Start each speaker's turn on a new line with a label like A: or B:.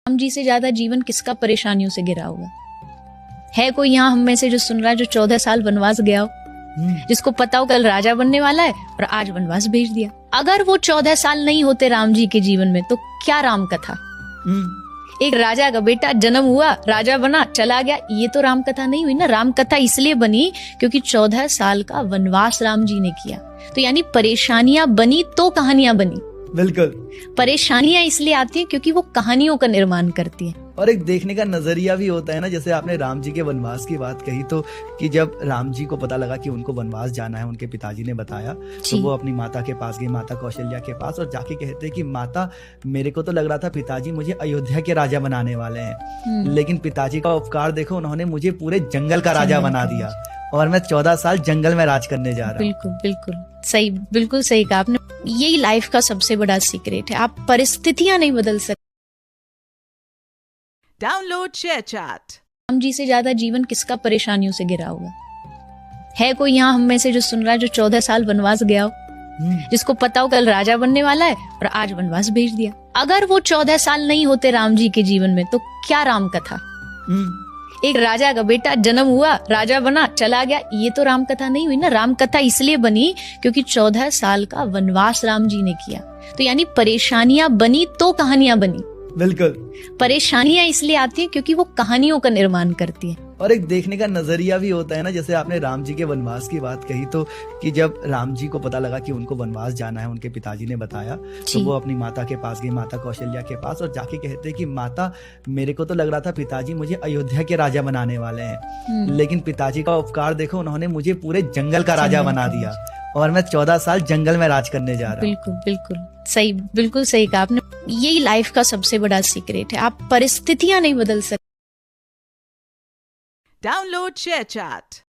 A: राम जी से ज्यादा जीवन किसका परेशानियों से घिरा होगा? है कोई यहाँ हम में से जो सुन रहा है जो 14 साल वनवास गया हो, जिसको पता हो कल राजा बनने वाला है और आज वनवास भेज दिया? अगर वो 14 साल नहीं होते राम जी के जीवन में तो क्या राम कथा? एक राजा का बेटा जन्म हुआ, राजा बना, चला गया, ये तो राम कथा नहीं हुई ना। राम कथा इसलिए बनी क्योंकि 14 साल का वनवास राम जी ने किया। तो यानी परेशानियां बनी तो कहानियां बनी।
B: बिल्कुल।
A: परेशानियां इसलिए आती हैं क्योंकि वो कहानियों का निर्माण करती हैं।
B: और एक देखने का नजरिया भी होता है ना, जैसे आपने राम जी के वनवास की बात कही तो कि जब राम जी को पता लगा कि उनको वनवास जाना है, उनके पिताजी ने बताया तो वो अपनी माता के पास गई, माता कौशल्या के पास, और जाके कहते कि माता, मेरे को तो लग रहा था पिताजी मुझे अयोध्या के राजा बनाने वाले हैं, लेकिन पिताजी का उपकार देखो, उन्होंने मुझे पूरे जंगल का राजा बना दिया और मैं 14 साल जंगल में राज करने जा रहा हूँ।
A: बिल्कुल बिल्कुल सही, बिल्कुल सही कहा आपने। यही लाइफ का सबसे बड़ा सीक्रेट है। आप परिस्थितियां नहीं बदल सकते।
C: Download share chat.
A: Ram ji से ज्यादा जीवन किसका परेशानियों से घिरा होगा? है कोई यहाँ हम में से जो सुन रहा है जो 14 साल वनवास गया हो, जिसको पता हो कल राजा बनने वाला है और आज वनवास भेज दिया? अगर वो 14 साल नहीं होते राम जी के जीवन में तो क्या राम कथा? एक राजा का बेटा जन्म हुआ, राजा बना, चला गया, ये तो राम कथा नहीं हुई ना। राम कथा इसलिए बनी क्योंकि 14 साल का वनवास राम जी ने किया। तो यानी परेशानियां बनी तो कहानियां बनी।
B: बिल्कुल।
A: परेशानियां इसलिए आती हैं क्योंकि वो कहानियों का निर्माण करती हैं।
B: और एक देखने का नजरिया भी होता है ना, जैसे आपने राम जी के वनवास की बात कही तो कि जब राम जी को पता लगा कि उनको वनवास जाना है, उनके पिताजी ने बताया तो वो अपनी माता के पास गई, माता कौशल्या के पास, और जाके कहते कि माता, मेरे को तो लग रहा था पिताजी मुझे अयोध्या के राजा बनाने वाले हैं, लेकिन पिताजी का उपकार देखो, उन्होंने मुझे पूरे जंगल का राजा बना दिया और मैं 14 साल जंगल में राज करने जा रहा हूँ।
A: बिल्कुल बिल्कुल सही, बिल्कुल सही कहा आपने। यही लाइफ का सबसे बड़ा सीक्रेट है। आप परिस्थितियां नहीं बदल सकते।
C: Download share chat.